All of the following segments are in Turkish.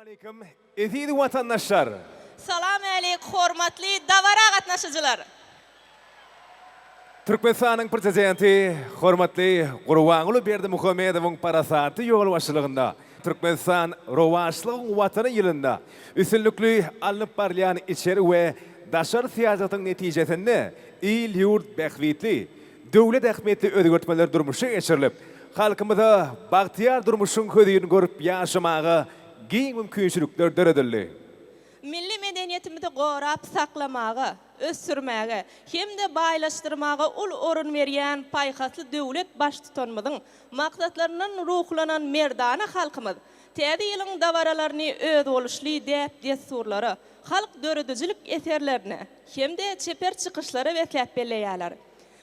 Aleyküm. Ezidi vatandaşlar. Salam aleykum hormatly davara gatnaşyjylar. Türkmenistan'ın prezidenti, hormatly Gurbanuly Berdimuhammedowyň parasaty ýol başçylygynda Türkmenistan rowaçlygyň watany ýylynda üstünlikli alınıp barýan içeri we daşar siýasatyň netijesinde il ýurt bähwitli, döwlet ähmiýetli özgörtmeler durmuşy geçirilip, halkymyza bagtyar durmuşyň ködüýini görüp ýaşamagy giň mümkinçilikler döredildi. Milli medeniyetimizi gorap saklamagy, ösürmäge, hemde baýlaşdyrmagy ul orun berýän paýhasly döwlet baş tutanmyzyň maksatlarynyň ruhlanan merdana halkymyz täze ýylyň dawaralaryny öz boluşly dep desturlary, halk döredüjilik eserlerini hemde çeper çykyşlary betlep belleýärler.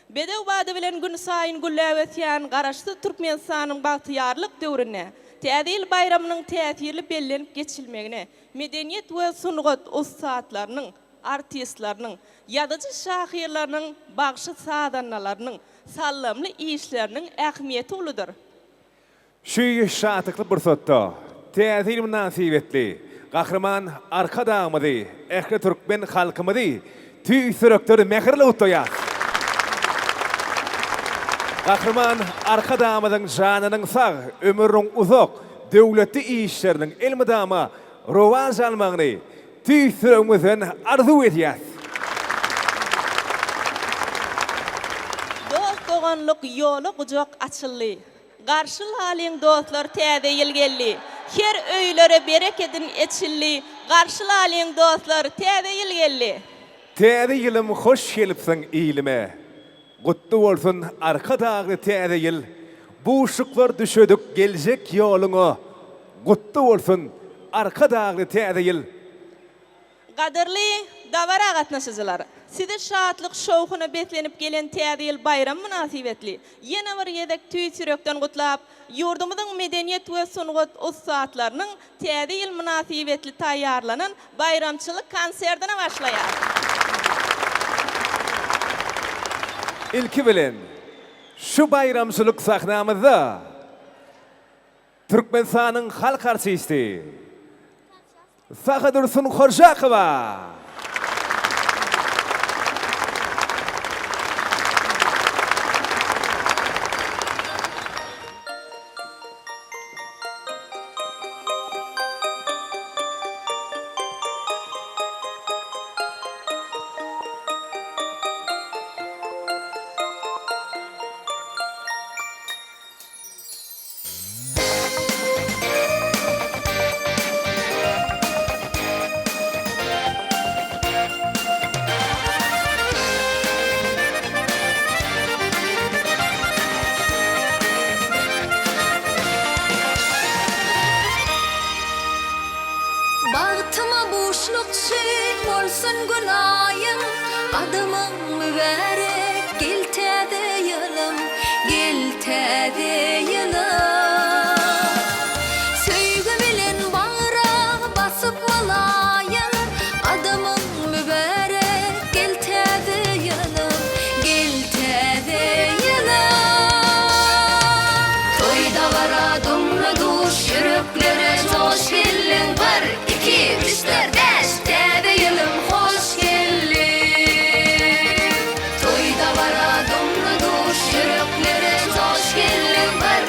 Bedew bady bilen gün saýyn gülläp ötýän garaşly Türkmenistanyň bagtyarlyk döwrüne täze bayramynyň täsirli bellenip geçilmegine, medeniyet we sungat ustaatlarynyň, artistlarynyň, ýadyjy şahyrlarynyň bagşy sadanalarynyň, sallamly işleriniň ähmiýeti uludyr. Şu şatykly bursatda täze münasibetli, gahrman arka dağımyzy, ähli türkmen halkymyzy tüýsürekdir mehirli utlaýar. Gahrman arka dağımyzyň janynyň sag, ömürüň uzak, döwletli işleriniň elmidama rowaj almagyny tüýsüregimizden arzu edýär. Dost doganlyk ýoly gujak açyldy. Garşyl halyň dostlar täze ýyl geldi. Her öýlere berekedin eçildi. Garşyl halyň dostlar täze ýyl geldi. Täze ýylym hoş gelipsiň iýlime. Gutlu bolsun arka dağlı täze ýyl. Bu uşuklar düşödük geljek ýoluňa. Gutlu bolsun arka dağlı täze ýyl. Gaderli davara gatnaşyjylar, size şatlyk şowkyna betlenip gelen täze ýyl bayram münasibetli. Ýene bir ýedek tüýsürekden gutlap, ýurdumyzyň medeniyet we sungat ustaatlarynyň täze ýyl münasibetli taýýarlanan bayramçylyk konsertine başlaýar. İlki bilen şu bayramçylyk sahnamyzda Türkmenistanyň halk artisti Saha Dursun Horjakowa. Bagtyma boşluk çek bolsun günayım, adamın mübarek, gel täze ýylym, gel täze ýylym. Söýgü bilen bagyra basyp alayım, adamın mübarek, gel täze ýylym, gel täze ýylym. Toýda bara dumla duş, ýüreklere joş gelin var. 2, 3, 4, 5 täze ýylym hoş gelin. Toýda bara dumla duş, ýüreklere joş gelin var.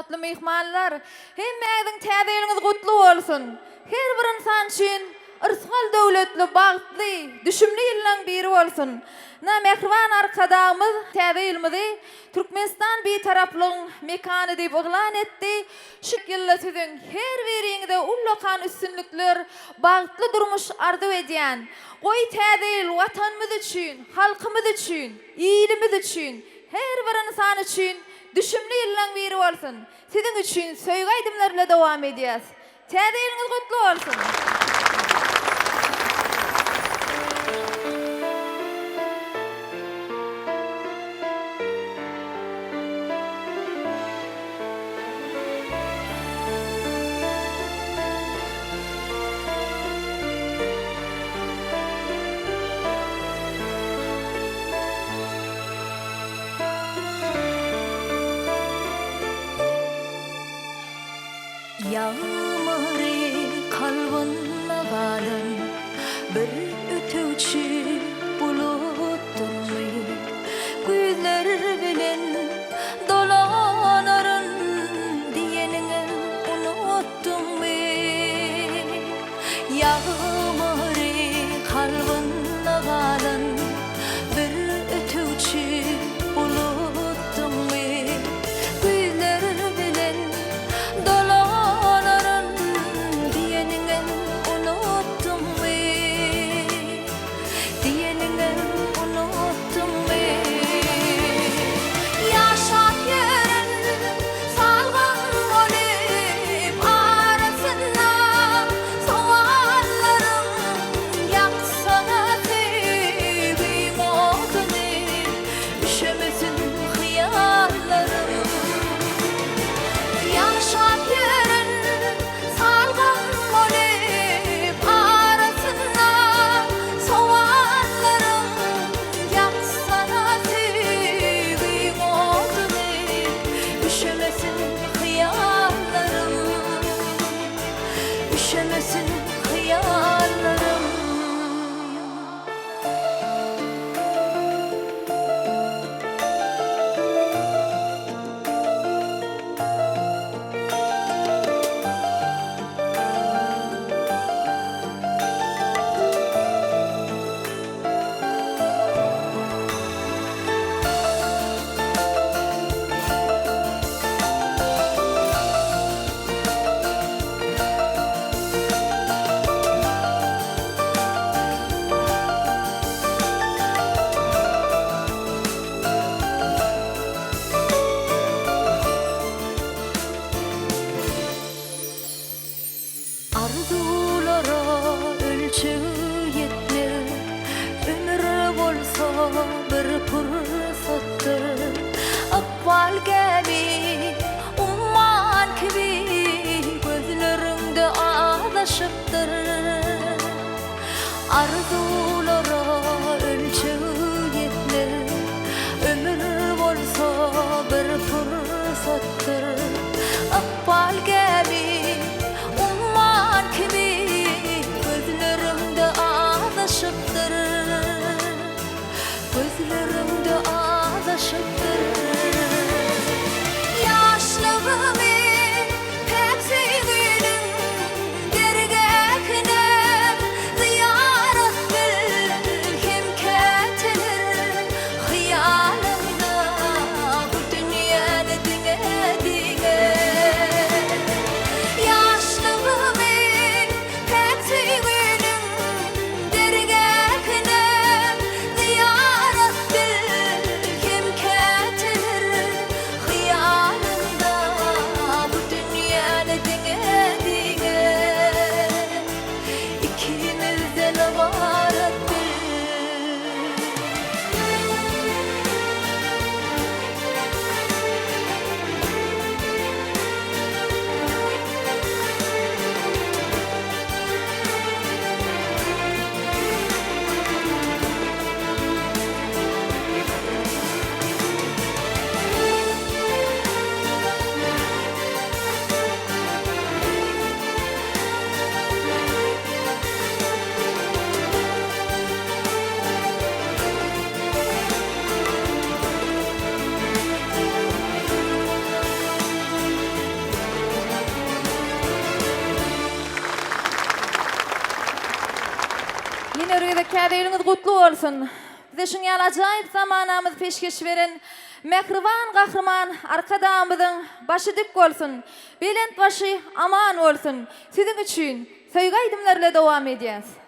hormatly mehmanlar, hemmeňiň täzeliniz gutly bolsun. Her bir insan üçin ırsal döwletli, bagtly, düşümli ýyllaň biri bolsun. Na mehriban arkadaşymyz täze ýylmyzy Türkmenistan bir taraplyň mekany diýip oglan etdi. Şu ýylda siziň her biriňizde ullakan üstünlikler, bagtly durmuş arzu edýän, goý täze ýyl watanymyz üçin, halkymyz üçin, ýylymyz üçin, her bir insan üçin düşümli ýyllaň biri bolsun. Siziň üçin söýgü aýdymlarla dowam edýäs. Täze ýylyňyz gutly bolsun. Yağmuri kalbına galan bir ötüçü bulutturmy gözler bilen dolanarın diyenini unuttummy Yağmuri kalbına galan bir ötüçü bulutturmy gözler bilen Üşemesin hıyallarım arzulara ölçüğü yetmir ömür bolsa bir fırsattır akbal gibi umman gibi gözlerinde ağlaşıptır arzulara ölçüğü yetmir ömür bolsa bir fırsattır akbal gibi kimi gözlerimde ağlaşıptır gözlerimde ağlaşıptır yaşlığımı pek sevgilim dergâhine ziyaret bil kim ketilir hıyalımda bu dünyada dine dine Kim Sizlerde kädeýliňiz gutly bolsun. Bize şun ýaly ajaýyp zamanamyz peşkeş beren mehriban gahrman arkadamyzyň başy dik bolsun. Belent başy aman bolsun. Sizin üçin söýgü aýdymlarla dowam edýäs.